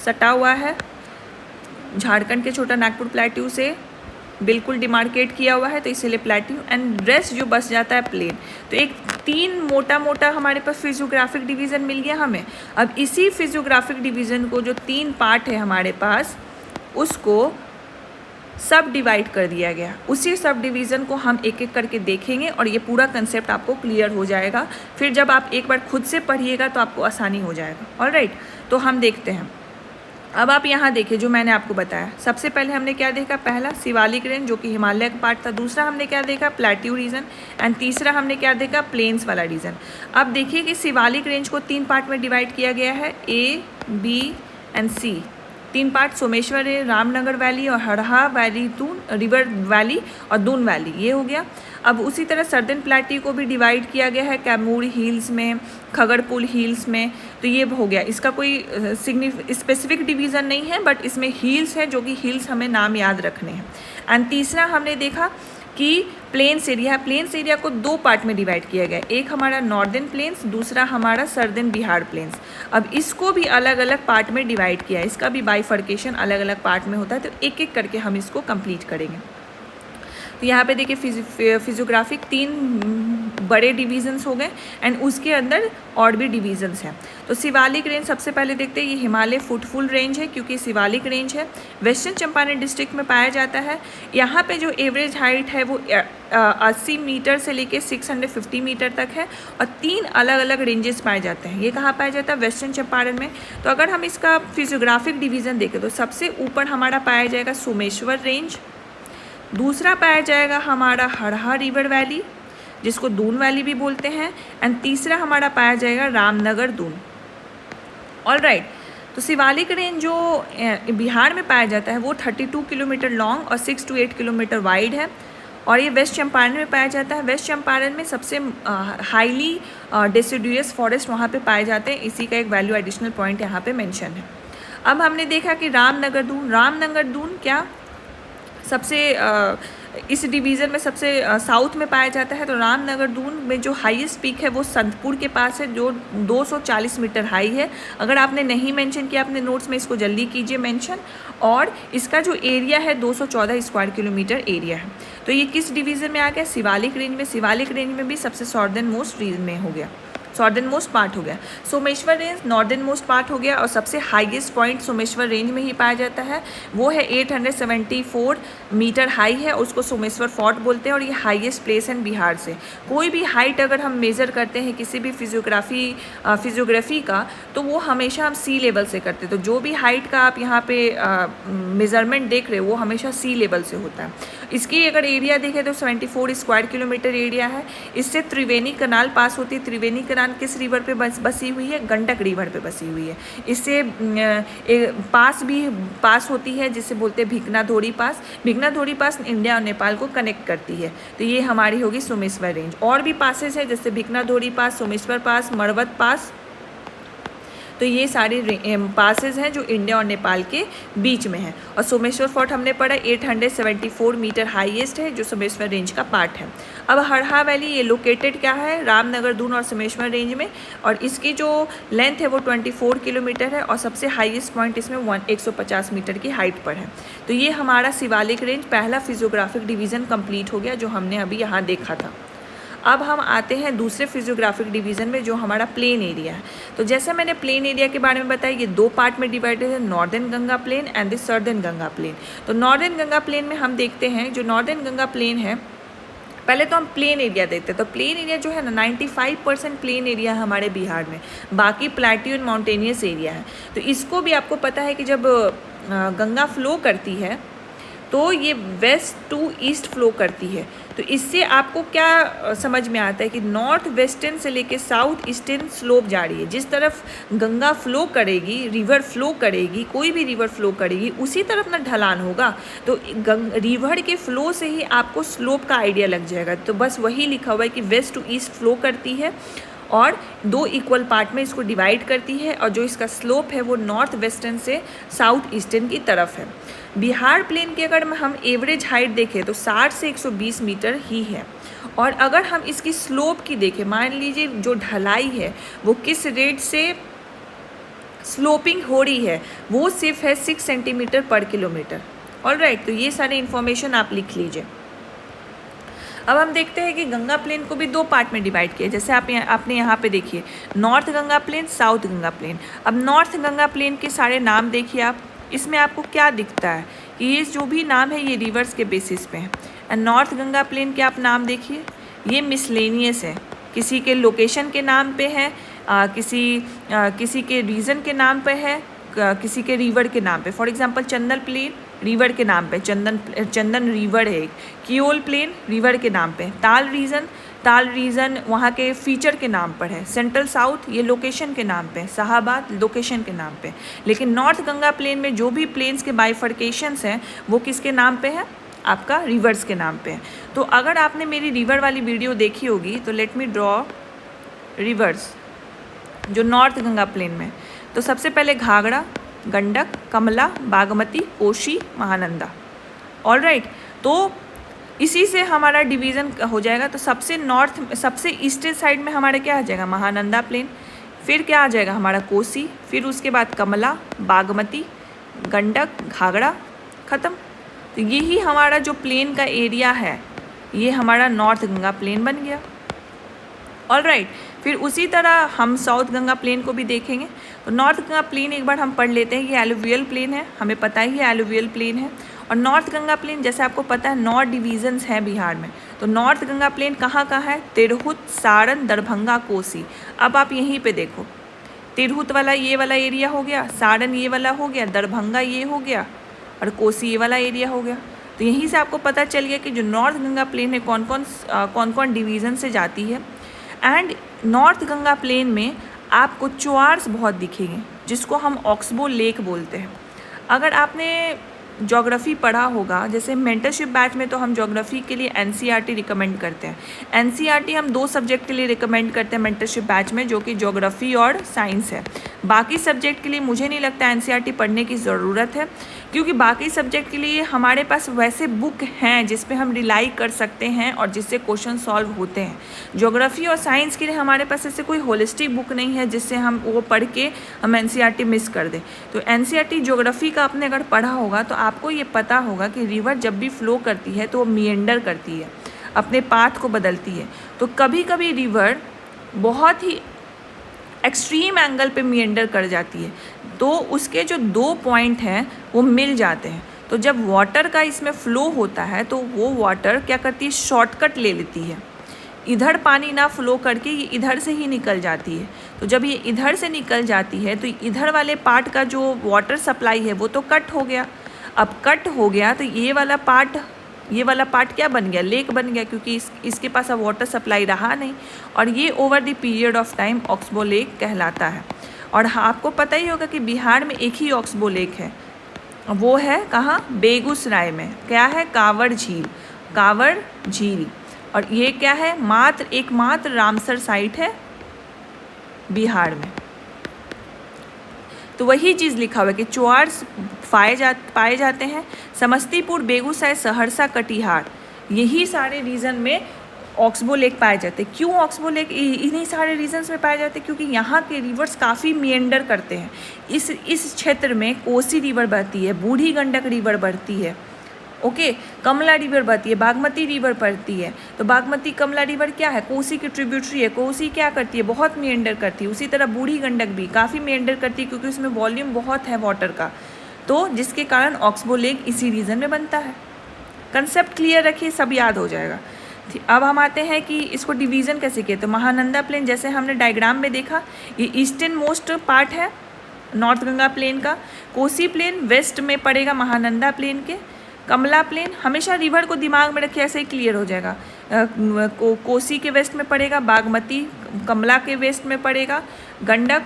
सटा हुआ है, झारखंड के छोटा नागपुर प्लेट्यू से बिल्कुल डिमार्केट किया हुआ है, तो इसीलिए प्लेट्यू। एंड रेस्ट जो बस जाता है प्लेन। तो एक 3 मोटा हमारे पास फिजियोग्राफिक डिवीज़न मिल गया हमें। अब इसी फिजियोग्राफिक डिवीज़न को जो 3 पार्ट है हमारे पास, उसको सब डिवाइड कर दिया गया। उसी सब डिवीज़न को हम एक एक करके देखेंगे और ये पूरा कंसेप्ट आपको क्लियर हो जाएगा। फिर जब आप एक बार खुद से पढ़िएगा तो आपको आसानी हो जाएगा। ऑलराइट, तो हम देखते हैं। अब आप यहाँ देखिए जो मैंने आपको बताया, सबसे पहले हमने क्या देखा, पहला शिवालिक रेंज जो कि हिमालय का पार्ट था, दूसरा हमने क्या देखा, प्लेट्यू रीजन, एंड तीसरा हमने क्या देखा, प्लेन्स वाला रीजन। अब देखिए कि शिवालिक रेंज को 3 पार्ट में डिवाइड किया गया है, A, B and C। 3 part, Someshwar है, रामनगर वैली और हरहा वैली, रिवर वैली और दून वैली, ये हो गया। अब उसी तरह सर्दन प्लेट्यू को भी डिवाइड किया गया है कैमूर हिल्स में, खगड़पुल हिल्स में, तो ये हो गया। इसका कोई स्पेसिफिक डिवीज़न नहीं है, बट इसमें हिल्स है, जो कि हिल्स हमें नाम याद रखने हैं। एंड तीसरा हमने देखा कि प्लेन्स एरिया है। प्लेन्स एरिया को 2 पार्ट में डिवाइड किया गया, एक हमारा नॉर्दर्न प्लेन्स, दूसरा हमारा सर्दर्न बिहार प्लेन्स। अब इसको भी अलग अलग पार्ट में डिवाइड किया है, इसका भी बाइफर्केशन अलग अलग पार्ट में होता है, तो एक एक करके हम इसको कंप्लीट करेंगे। तो यहाँ पे देखिए फिजियोग्राफिक 3 बड़े डिवीजन्स हो गए, एंड उसके अंदर और भी डिवीजन्स हैं। तो शिवालिक रेंज सबसे पहले देखते हैं, ये हिमालय फुटफुल रेंज है क्योंकि शिवालिक रेंज है, वेस्टर्न चंपारण डिस्ट्रिक्ट में पाया जाता है। यहाँ पे जो एवरेज हाइट है वो 80 मीटर से लेके 650 मीटर तक है, और 3 अलग अलग रेंजेस पाए जाते हैं। ये कहाँ पाया जाता है, वेस्टर्न चंपारण में। तो अगर हम इसका फिजियोग्राफिक डिवीज़न देखें तो सबसे ऊपर हमारा पाया जाएगा सोमेश्वर रेंज, दूसरा पाया जाएगा हमारा हरहा रिवर वैली जिसको दून वैली भी बोलते हैं, एंड तीसरा हमारा पाया जाएगा रामनगर दून। ऑलराइट, तो शिवालिक रेंज जो बिहार में पाया जाता है वो 32 किलोमीटर लॉन्ग और 6 to 8 किलोमीटर वाइड है, और ये वेस्ट चंपारण में पाया जाता है। वेस्ट चंपारण में सबसे हाईली डेसिडुअस फॉरेस्ट वहाँ पे पाए जाते हैं, इसी का एक वैल्यू एडिशनल पॉइंट यहाँ पे मेंशन है। अब हमने देखा कि रामनगर दून क्या सबसे इस डिवीज़न में सबसे साउथ में पाया जाता है। तो रामनगर दून में जो हाईएस्ट पीक है वो संतपुर के पास है, जो 240 मीटर हाई है। अगर आपने नहीं मेंशन किया अपने नोट्स में, इसको जल्दी कीजिए मेंशन। और इसका जो एरिया है 214 स्क्वायर किलोमीटर एरिया है। तो ये किस डिवीज़न में आ गया? शिवालिक रेंज में। शिवालिक रेंज में भी सबसे सॉर्दर्न मोस्ट रीजन में हो गया, सॉर्दर्न मोस्ट पार्ट हो गया। Someshwar range northern most part हो गया और सबसे हाईएस्ट पॉइंट सोमेश्वर रेंज में ही पाया जाता है। वो है 874 मीटर हाई है, उसको सोमेश्वर फोर्ट बोलते हैं और ये हाईएस्ट प्लेस है बिहार से। कोई भी हाइट अगर हम मेज़र करते हैं किसी भी फिजियोग्राफी का, तो वो हमेशा हम सी लेवल से करते हैं। तो जो भी हाइट का आप यहाँ पे मेज़रमेंट देख रहे हो वो हमेशा सी लेवल से होता है। इसकी अगर एरिया देखें तो 74 स्क्वायर किलोमीटर एरिया है। इससे त्रिवेणी कनाल पास होती है। त्रिवेणी कनाल किस रिवर पे बसी हुई है? गंडक रिवर पे बसी हुई है। इससे पास भी पास होती है जिसे बोलते हैं भिकनाधोरी पास। भिकनाधोरी पास इंडिया और नेपाल को कनेक्ट करती है। तो ये हमारी होगी सोमेश्वर रेंज। और भी पासेस है जैसे भिकनाधोरी पास, सोमेश्वर पास, मरवत पास। तो ये सारे पासेस हैं जो इंडिया और नेपाल के बीच में हैं। और सोमेश्वर फोर्ट हमने पढ़ा 874 मीटर हाईएस्ट है, जो सोमेश्वर रेंज का पार्ट है। अब हरहा वैली ये लोकेटेड क्या है? रामनगर दून और सोमेश्वर रेंज में। और इसकी जो लेंथ है वो 24 किलोमीटर है और सबसे हाईएस्ट पॉइंट इसमें 150 मीटर की हाइट पर है। तो ये हमारा शिवालिक रेंज पहला फिजियोग्राफिक डिवीज़न कंप्लीट हो गया जो हमने अभी यहाँ देखा था। अब हम आते हैं दूसरे फिजियोग्राफिक डिवीज़न में जो हमारा प्लेन एरिया है। तो जैसे मैंने प्लेन एरिया के बारे में बताया, ये दो पार्ट में डिवाइडेड है, northern Ganga plain and the southern Ganga plain. तो नॉर्दर्न गंगा प्लेन में हम देखते हैं, जो नॉर्दर्न गंगा प्लेन है, पहले तो हम प्लेन एरिया देखते हैं। तो प्लेन एरिया जो है ना 95% प्लेन एरिया है हमारे बिहार में, बाकी प्लेट्यू एंड माउंटेनियस एरिया है। तो इसको भी आपको पता है कि जब गंगा फ्लो करती है तो ये वेस्ट टू ईस्ट फ्लो करती है। तो इससे आपको क्या समझ में आता है कि नॉर्थ वेस्टर्न से लेके साउथ ईस्टर्न स्लोप जा रही है। जिस तरफ गंगा फ्लो करेगी, रिवर फ्लो करेगी, कोई भी रिवर फ्लो करेगी, उसी तरफ ना ढलान होगा। तो रिवर के फ्लो से ही आपको स्लोप का आइडिया लग जाएगा। तो बस वही लिखा हुआ है कि वेस्ट टू ईस्ट फ्लो करती है और दो इक्वल पार्ट में इसको डिवाइड करती है, और जो इसका स्लोप है वो नॉर्थ वेस्टर्न से साउथ ईस्टर्न की तरफ है। बिहार प्लेन की अगर हम एवरेज हाइट देखें तो 60 से 120 मीटर ही है। और अगर हम इसकी स्लोप की देखें, मान लीजिए जो ढलाई है वो किस रेट से स्लोपिंग हो रही है, वो सिर्फ है 6 सेंटीमीटर पर किलोमीटर। ऑलराइट, तो ये सारे इन्फॉर्मेशन आप लिख लीजिए। अब हम देखते हैं कि गंगा प्लेन को भी दो पार्ट में डिवाइड किया। जैसे आपने यहाँ पे देखिए north Ganga plain, south Ganga plain. अब नॉर्थ गंगा प्लेन के सारे नाम देखिए आप, इसमें आपको क्या दिखता है कि ये जो भी नाम है ये रिवर्स के बेसिस पे है। एंड नॉर्थ गंगा प्लेन के आप नाम देखिए, ये मिसलेनियस है, किसी के लोकेशन के नाम पे है, किसी के रीजन के नाम पे है, किसी के रिवर के नाम पे। For example Chandan plain river के नाम पे, चंदन रिवर है। कियोल प्लेन रिवर के नाम पे। ताल रीजन वहाँ के फीचर के नाम पर है। सेंट्रल साउथ ये लोकेशन के नाम पे, शाहाबाद लोकेशन के नाम पे। लेकिन नॉर्थ गंगा प्लेन में जो भी प्लेन्स के बाइफर्केशंस हैं वो किसके नाम पे है? आपका रिवर्स के नाम पे है। तो अगर आपने मेरी रिवर वाली वीडियो देखी होगी तो लेट मी ड्रॉ रिवर्स जो नॉर्थ गंगा प्लेन में। तो सबसे पहले घाघरा, गंडक, कमला, बागमती, कोशी, महानंदा। ऑलराइट, तो इसी से हमारा डिवीज़न हो जाएगा। तो सबसे ईस्टर्न साइड में हमारा क्या आ जाएगा? महानंदा प्लेन। फिर क्या आ जाएगा? हमारा कोसी। फिर उसके बाद कमला, बागमती, गंडक, घाघरा, ख़त्म। तो यही हमारा जो प्लेन का एरिया है ये हमारा नॉर्थ गंगा प्लेन बन गया। ऑलराइट, फिर उसी तरह हम साउथ गंगा प्लेन को भी देखेंगे। तो नॉर्थ गंगा प्लेन एक बार हम पढ़ लेते हैं, ये एलुवियल प्लेन है, हमें पता ही है एलुवियल प्लेन है। और नॉर्थ गंगा प्लेन जैसे आपको पता है 9 डिवीजन्स हैं बिहार में। तो नॉर्थ गंगा प्लेन कहाँ है? तिरहुत, सारण, दरभंगा, कोसी। अब आप यहीं पे देखो, तिरहुत वाला ये वाला एरिया हो गया, सारण ये वाला हो गया, दरभंगा ये हो गया और कोसी ये वाला एरिया हो गया। तो यहीं से आपको पता चल गया कि जो नॉर्थ गंगा प्लेन है कौन कौन डिवीज़न से जाती है। एंड नॉर्थ गंगा प्लेन में आपको चुआर्स बहुत दिखेंगे जिसको हम ऑक्सबो लेक बोलते हैं। अगर आपने ज्योग्राफी पढ़ा होगा, जैसे मेंटरशिप बैच में तो हम ज्योग्राफी के लिए एनसीईआरटी रिकमेंड करते हैं। एनसीईआरटी हम 2 सब्जेक्ट के लिए रिकमेंड करते हैं मेंटरशिप बैच में, जो कि ज्योग्राफी और साइंस है। बाकी सब्जेक्ट के लिए मुझे नहीं लगता एनसीईआरटी पढ़ने की ज़रूरत है, क्योंकि बाकी सब्जेक्ट के लिए हमारे पास वैसे बुक हैं जिस पे हम रिलाई कर सकते हैं और जिससे क्वेश्चन सॉल्व होते हैं। ज्योग्राफी और साइंस के लिए हमारे पास ऐसे कोई होलिस्टिक बुक नहीं है जिससे हम वो पढ़ के हम एनसीईआरटी मिस कर दें। तो एनसीईआरटी ज्योग्राफी का आपने अगर पढ़ा होगा तो आपको ये पता होगा कि रिवर जब भी फ्लो करती है तो वो मिएंडर करती है, अपने पाथ को बदलती है। तो कभी कभी रिवर बहुत ही एक्सट्रीम एंगल पे मिएंडर कर जाती है, तो उसके जो 2 पॉइंट हैं वो मिल जाते हैं। तो जब वाटर का इसमें फ़्लो होता है तो वो वाटर क्या करती है, शॉर्टकट ले लेती है, इधर पानी ना फ्लो करके ये इधर से ही निकल जाती है। तो जब ये इधर से निकल जाती है तो इधर वाले पार्ट का जो वाटर सप्लाई है वो तो कट हो गया। अब कट हो गया तो ये वाला पार्ट क्या बन गया, लेक बन गया, क्योंकि इसके पास अब वाटर सप्लाई रहा नहीं, और ये over the period of time oxbow lake कहलाता है। और हाँ, आपको पता ही होगा कि बिहार में एक ही ऑक्सबो लेक है, वो है कहाँ, बेगूसराय में। क्या है, कांवड़ झील। और ये क्या है, एकमात्र रामसर साइट है बिहार में। तो वही चीज़ लिखा हुआ है कि चोआर्स पाए जाते हैं समस्तीपुर, बेगूसराय, सहरसा, कटिहार, यही सारे रीजन में ऑक्सबो लेक पाए जाते हैं। क्यों ऑक्सबो लेक इन्हीं सारे रीजन्स में पाए जाते हैं? क्योंकि यहाँ के रिवर्स काफ़ी मिएंडर करते हैं। इस क्षेत्र में कोसी रिवर बहती है, बूढ़ी गंडक रिवर बहती है, ओके, कमला रिवर बहती है, बागमती रिवर बहती है। तो बागमती कमला रिवर क्या है, कोसी की ट्रिब्यूटरी है। कोसी क्या करती है, बहुत मिएंडर करती है। उसी तरह बूढ़ी गंडक भी काफ़ी मिएंडर करती है, क्योंकि उसमें वॉल्यूम बहुत है वाटर का, तो जिसके कारण ऑक्सबो लेक इसी रीजन में बनता है। कंसेप्ट क्लियर रखिए, सब याद हो जाएगा। अब हम आते हैं कि इसको डिवीज़न कैसे किए। तो महानंदा प्लेन, जैसे हमने डायग्राम में देखा, ये ईस्टर्न मोस्ट पार्ट है नॉर्थ गंगा प्लेन का। कोसी प्लेन वेस्ट में पड़ेगा महानंदा प्लेन के। कमला प्लेन, हमेशा रिवर को दिमाग में रखिए, ऐसे ही क्लियर हो जाएगा। कोसी के वेस्ट में पड़ेगा, बागमती कमला के वेस्ट में पड़ेगा, गंडक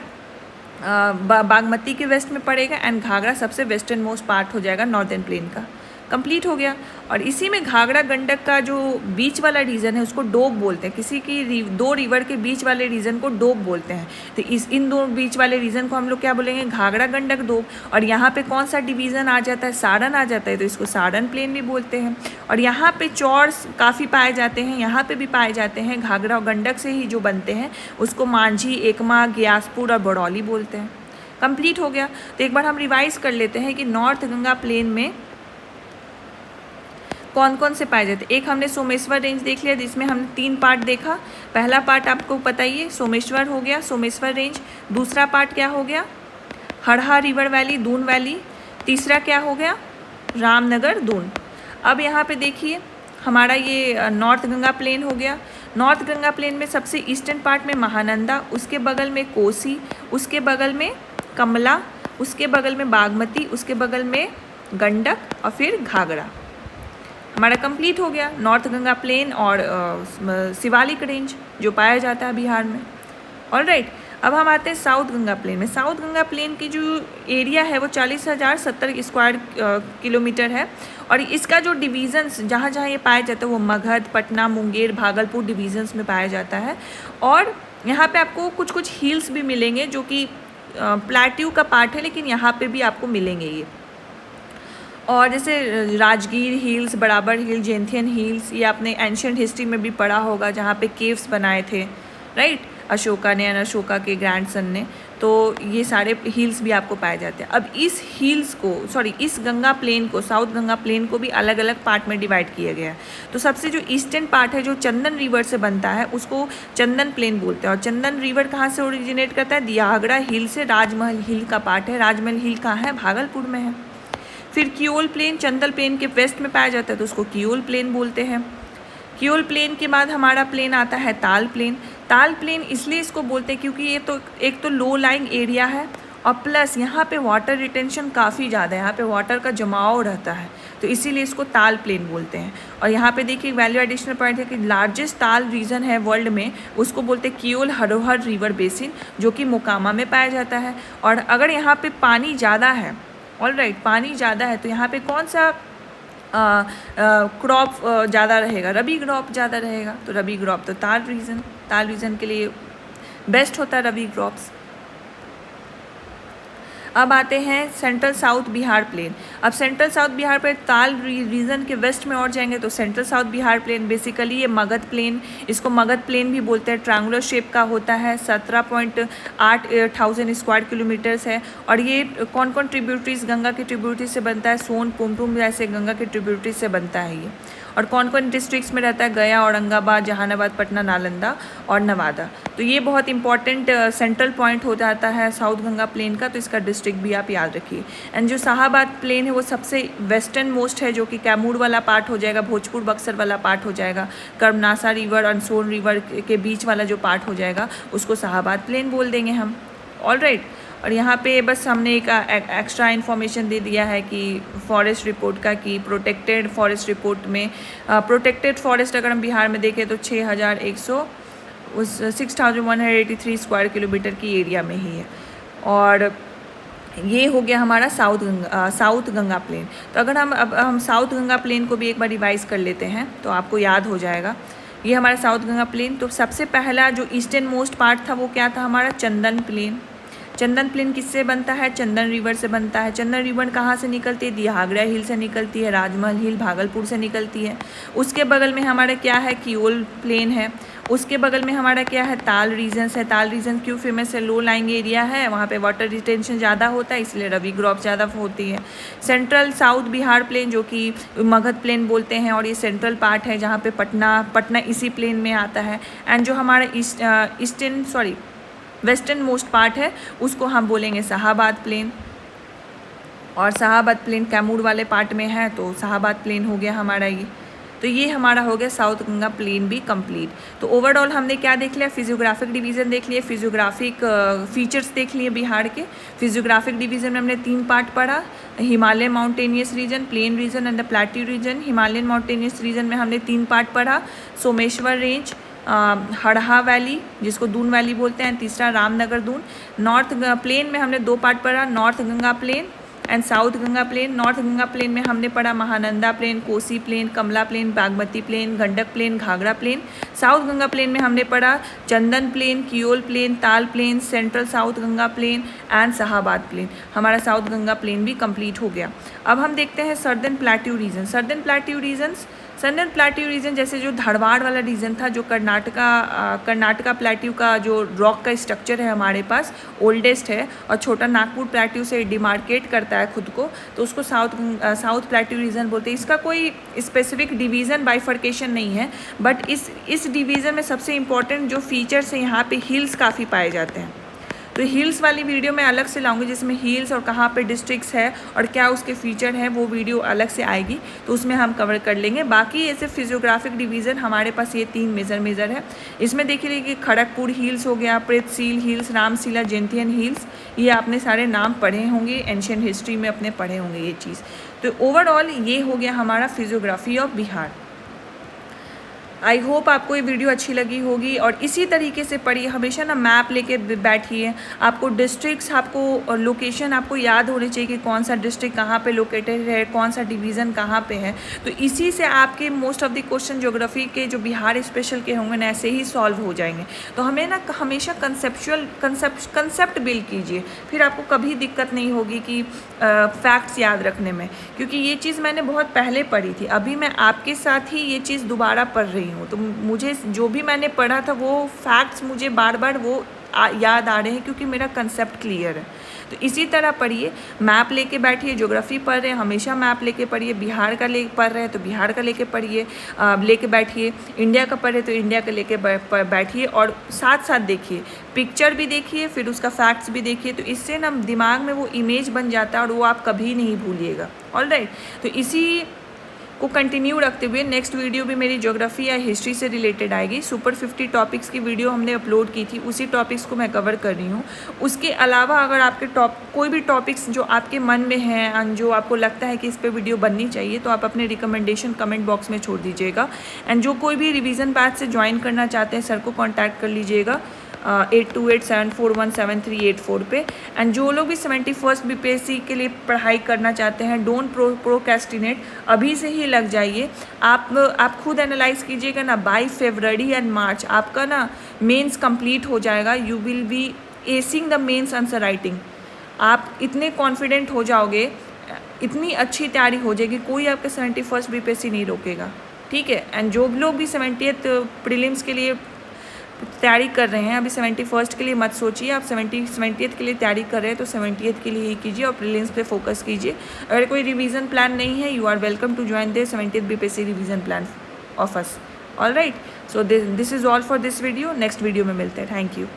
बागमती के वेस्ट में पड़ेगा, एंड घाघरा सबसे वेस्टर्न मोस्ट पार्ट हो जाएगा नॉर्दर्न प्लेन का। कंप्लीट हो गया। और इसी में घाघरा गंडक का जो बीच वाला रीजन है उसको डोब बोलते हैं। किसी की 2 रिवर के बीच वाले रीजन को डोब बोलते हैं। तो इन 2 बीच वाले रीजन को हम लोग क्या बोलेंगे, घाघरा गंडक डोब। और यहाँ पे कौन सा डिवीज़न आ जाता है, सारण आ जाता है, तो इसको सारण प्लेन भी बोलते हैं। और यहाँ पे चौर्स काफ़ी पाए जाते हैं, यहाँ पे भी पाए जाते हैं। घाघरा और गंडक से ही जो बनते हैं उसको मांझी, एकमा, ग्यासपुर और बड़ौली बोलते हैं। कंप्लीट हो गया। तो एक बार हम रिवाइज कर लेते हैं कि नॉर्थ गंगा प्लेन में कौन कौन से पाए जाते हैं। एक हमने सोमेश्वर रेंज देख लिया, जिसमें हमने 3 पार्ट देखा। पहला पार्ट आपको पता ही है, सोमेश्वर हो गया, सोमेश्वर रेंज। दूसरा पार्ट क्या हो गया, Harha river valley, Doon valley. तीसरा क्या हो गया, रामनगर, दून। अब यहाँ पे देखिए हमारा ये नॉर्थ गंगा प्लेन हो गया। नॉर्थ गंगा प्लेन में सबसे ईस्टर्न पार्ट में महानंदा, उसके बगल में कोसी, उसके बगल में कमला, उसके बगल में बागमती, उसके बगल में गंडक और फिर घाघरा। हमारा कंप्लीट हो गया नॉर्थ गंगा प्लेन और शिवालिक रेंज जो पाया जाता है बिहार में। ऑलराइट, अब हम आते हैं साउथ गंगा प्लेन में। साउथ गंगा प्लेन की जो एरिया है वो 40,070 स्क्वायर किलोमीटर है। और इसका जो डिवीज़न्स जहाँ जहाँ ये पाया जाता है वो मगध, पटना, मुंगेर, भागलपुर डिवीज़न्स में पाया जाता है। और यहाँ पे आपको कुछ कुछ हिल्स भी मिलेंगे जो कि प्लेट्यू का पार्ट है, लेकिन यहाँ पे भी आपको मिलेंगे ये। और जैसे राजगीर हिल्स, बराबर हिल, जेंथियन हिल्स, ये आपने एंशियंट हिस्ट्री में भी पढ़ा होगा, जहाँ पे केव्स बनाए थे, राइट, अशोका ने, अशोका के ग्रैंडसन ने। तो ये सारे हिल्स भी आपको पाए जाते हैं। अब इस हिल्स को, इस गंगा प्लेन को, साउथ गंगा प्लेन को भी अलग अलग पार्ट में डिवाइड किया गया है। तो सबसे जो ईस्टर्न पार्ट है, जो चंदन रिवर से बनता है, उसको चंदन प्लेन बोलते हैं। और चंदन रिवर कहाँ से ओरिजिनेट करता है, दियागड़ा हिल से। राजमहल हिल का पार्ट है। राजमहल हिल कहाँ है, भागलपुर में है। फिर कियोल प्लेन चंदल प्लेन के वेस्ट में पाया जाता है, तो उसको कियोल प्लेन बोलते हैं। कियोल प्लेन के बाद हमारा प्लेन आता है ताल प्लेन। ताल प्लेन इसलिए इसको बोलते हैं क्योंकि ये तो एक तो लो लाइंग एरिया है, और प्लस यहाँ पे वाटर रिटेंशन काफ़ी ज़्यादा है, यहाँ पे वाटर का जमाव रहता है, तो इसीलिए इसको ताल प्लेन बोलते हैं। और यहाँ पे देखिए वैल्यू एडिशनल पॉइंट है कि लार्जेस्ट ताल रीजन है वर्ल्ड में, उसको बोलते हैं कियोल हरोहर रिवर बेसिन, जो कि मोकामा में पाया जाता है। और अगर यहाँ पे पानी ज़्यादा है ऑलराइट, पानी ज़्यादा है तो यहाँ पे कौन सा क्रॉप ज़्यादा रहेगा? रबी क्रॉप ज़्यादा रहेगा। तो रबी क्रॉप तो ताल रीजन के लिए बेस्ट होता है रबी क्रॉप्स। अब आते हैं सेंट्रल साउथ बिहार प्लेन। अब सेंट्रल साउथ बिहार पर ताल रीजन के वेस्ट में और जाएंगे तो central south Bihar plain basically ये मगध प्लेन, इसको मगध प्लेन भी बोलते हैं, ट्रायंगुलर शेप का होता है, 17,800 स्क्वायर किलोमीटर्स है। और ये कौन कौन ट्रिब्यूटरीज गंगा के ट्रिब्यूटरी से बनता है? सोन, पुमपुम जैसे गंगा के ट्रिब्यूटरी से बनता है ये। और कौन कौन डिस्ट्रिक्ट्स में रहता है? गया, औरंगाबाद, जहानाबाद, पटना, नालंदा और नवादा। तो ये बहुत इंपॉर्टेंट सेंट्रल पॉइंट हो जाता है साउथ गंगा प्लेन का, तो इसका डिस्ट्रिक्ट भी आप याद रखिए। एंड जो शाहाबाद प्लेन है वो सबसे वेस्टर्न मोस्ट है, जो कि कैमूर वाला पार्ट हो जाएगा, भोजपुर बक्सर वाला पार्ट हो जाएगा, कर्मनासा रिवर और सोन रिवर के बीच वाला जो पार्ट हो जाएगा उसको शाहाबाद प्लेन बोल देंगे हम। ऑलराइट, और यहाँ पे बस हमने एक एक्स्ट्रा इन्फॉर्मेशन दे दिया है कि फॉरेस्ट रिपोर्ट का, कि प्रोटेक्टेड फॉरेस्ट रिपोर्ट में प्रोटेक्टेड फॉरेस्ट अगर हम बिहार में देखें तो 6,183 स्क्वायर किलोमीटर की एरिया में ही है। और ये हो गया हमारा साउथ गंगा प्लेन। तो अगर हम साउथ गंगा प्लेन को भी एक बार रिवाइज कर लेते हैं तो आपको याद हो जाएगा। ये हमारा साउथ गंगा प्लेन, तो सबसे पहला जो ईस्टर्न मोस्ट पार्ट था वो क्या था? हमारा चंदन प्लेन। चंदन प्लेन किससे बनता है? चंदन रिवर से बनता है। चंदन रिवर कहाँ से निकलती है? दिहागरा हिल से निकलती है, राजमहल हिल भागलपुर से निकलती है। उसके बगल में हमारा क्या है? कियोल प्लेन है। उसके बगल में हमारा क्या है? ताल रीजन है। ताल रीजन क्यों फेमस है? लो लाइंग एरिया है, वहाँ पे वाटर रिटेंशन ज़्यादा होता है, इसलिए रबी क्रॉप ज़्यादा होती है। सेंट्रल साउथ बिहार प्लेन जो कि मगध प्लेन बोलते हैं, और ये सेंट्रल पार्ट है जहाँ पे पटना इसी प्लेन में आता है। एंड जो हमारा वेस्टर्न मोस्ट पार्ट है उसको हम बोलेंगे शाहाबाद प्लेन। और शाहाबाद प्लेन कैमूर वाले पार्ट में है, तो शाहाबाद प्लेन हो गया हमारा ये। तो ये हमारा हो गया साउथ गंगा प्लेन भी कंप्लीट। तो ओवरऑल हमने क्या देख लिया? फिजियोग्राफिक डिवीज़न देख लिए, फिजियोग्राफिक फीचर्स देख लिए बिहार के। फिजियोग्राफिक डिवीज़न में हमने 3 पार्ट पढ़ा, Himalayan mountainous region, plain region and the plateau region. Himalayan mountainous region में हमने 3 पार्ट पढ़ा, सोमेश्वर रेंज, हड़हा वैली जिसको दून वैली बोलते हैं, तीसरा रामनगर दून। नॉर्थ प्लेन में हमने 2 पार्ट पढ़ा, north Ganga plain and south Ganga plain. North Ganga plain में हमने पढ़ा Mahananda plain, Kosi plain, Kamala plain, Bagmati plain, Gandak plain, Ghaghara plain. South Ganga plain में हमने पढ़ा Chandan plain, Kiul plain, Tal plain, central south Ganga plain and Shahabad plain. हमारा साउथ गंगा प्लेन भी कंप्लीट हो गया। अब हम देखते हैं southern plateau region. Southern plateau region जैसे जो धारवाड़ वाला रीजन था, जो कर्नाटका प्लेट्यू का जो रॉक का स्ट्रक्चर है हमारे पास ओल्डेस्ट है और छोटा नागपुर प्लेट्यू से डिमार्केट करता है खुद को, तो उसको साउथ प्लेट्यू रीजन बोलते हैं। इसका कोई स्पेसिफिक डिवीज़न बाइफर्केशन नहीं है, बट इस डिवीज़न में सबसे इम्पॉर्टेंट जो फीचर्स हैं, यहाँ पे हिल्स काफ़ी पाए जाते हैं। तो हिल्स वाली वीडियो मैं अलग से लाऊंगी, जिसमें हिल्स और कहाँ पे डिस्ट्रिक्ट्स है और क्या उसके फीचर हैं, वो वीडियो अलग से आएगी, तो उसमें हम कवर कर लेंगे। बाकी ऐसे फिजियोग्राफिक डिवीज़न हमारे पास ये 3 मेजर है। इसमें देखिए कि खड़गपुर हिल्स हो गया, प्रेतसील हिल्स, रामशिला, जैंतियन हिल्स, ये आपने सारे नाम पढ़े होंगे, एंशियंट हिस्ट्री में अपने पढ़े होंगे ये चीज़। तो ओवरऑल ये हो गया हमारा physiography of Bihar. I hope आपको ये वीडियो अच्छी लगी होगी और इसी तरीके से पढ़िए, हमेशा ना मैप लेके बैठिए। आपको डिस्ट्रिक्ट्स, आपको लोकेशन आपको याद होनी चाहिए कि कौन सा डिस्ट्रिक्ट कहाँ पे लोकेटेड है, कौन सा डिवीज़न कहाँ पे है। तो इसी से आपके most of the question geography के जो बिहार स्पेशल के होंगे ना, ऐसे ही सॉल्व हो जाएंगे। तो हमें ना हमेशा कंसेप्ट बिल्ड कीजिए, फिर आपको कभी दिक्कत नहीं होगी कि फैक्ट्स याद रखने में, क्योंकि ये चीज़ मैंने बहुत पहले पढ़ी थी, अभी मैं आपके साथ ही ये चीज़ दोबारा पढ़ रही हूँ। तो मुझे जो भी मैंने पढ़ा था वो फैक्ट्स मुझे बार बार वो याद आ रहे हैं, क्योंकि मेरा कंसेप्ट क्लियर है। तो इसी तरह पढ़िए, मैप लेके बैठिए, ज्योग्राफी पढ़ रहे हैं हमेशा मैप लेके पढ़िए, बिहार का पढ़ रहे हैं तो बिहार का लेके पढ़िए, लेके बैठिए, इंडिया का पढ़े तो इंडिया का लेके बैठिए, और साथ साथ देखिए, पिक्चर भी देखिए, फिर उसका फैक्ट्स भी देखिए। तो इससे ना दिमाग में वो इमेज बन जाता है और वो आप कभी नहीं भूलिएगा। ऑलराइट, तो इसी को कंटिन्यू रखते हुए नेक्स्ट वीडियो भी मेरी ज्योग्राफी या हिस्ट्री से रिलेटेड आएगी। सुपर 50 टॉपिक्स की वीडियो हमने अपलोड की थी, उसी टॉपिक्स को मैं कवर कर रही हूँ। उसके अलावा अगर आपके कोई भी टॉपिक्स जो आपके मन में हैं, जो आपको लगता है कि इस पर वीडियो बननी चाहिए, तो आप अपने रिकमेंडेशन कमेंट बॉक्स में छोड़ दीजिएगा। एंड जो कोई भी रिवीजन बैच से ज्वाइन करना चाहते हैं, सर को कॉन्टैक्ट कर लीजिएगा। 8287417384 पे। एंड जो लोग भी 71st BPSC के लिए पढ़ाई करना चाहते हैं, डोंट प्रोक्रेस्टिनेट, अभी से ही लग जाइए। आप खुद एनालाइज कीजिएगा ना, बाय फरवरी एंड मार्च आपका ना मेंस कंप्लीट हो जाएगा। You will be acing the mains answer writing. आप इतने कॉन्फिडेंट हो जाओगे, इतनी अच्छी तैयारी हो जाएगी, कोई आपके 71st BPSC नहीं रोकेगा, ठीक है। एंड जो लोग भी 70th प्रीलिम्स के लिए तैयारी कर रहे हैं, अभी 71st के लिए मत सोचिए। आप 70th के लिए तैयारी कर रहे हैं तो 70th के लिए ही कीजिए और प्रीलिम्स पे फोकस कीजिए। अगर कोई रिवीजन प्लान नहीं है, you are welcome to join the 70th BPSC revision plan of us. All right, so this is all for this video. Next video में मिलते हैं। Thank you.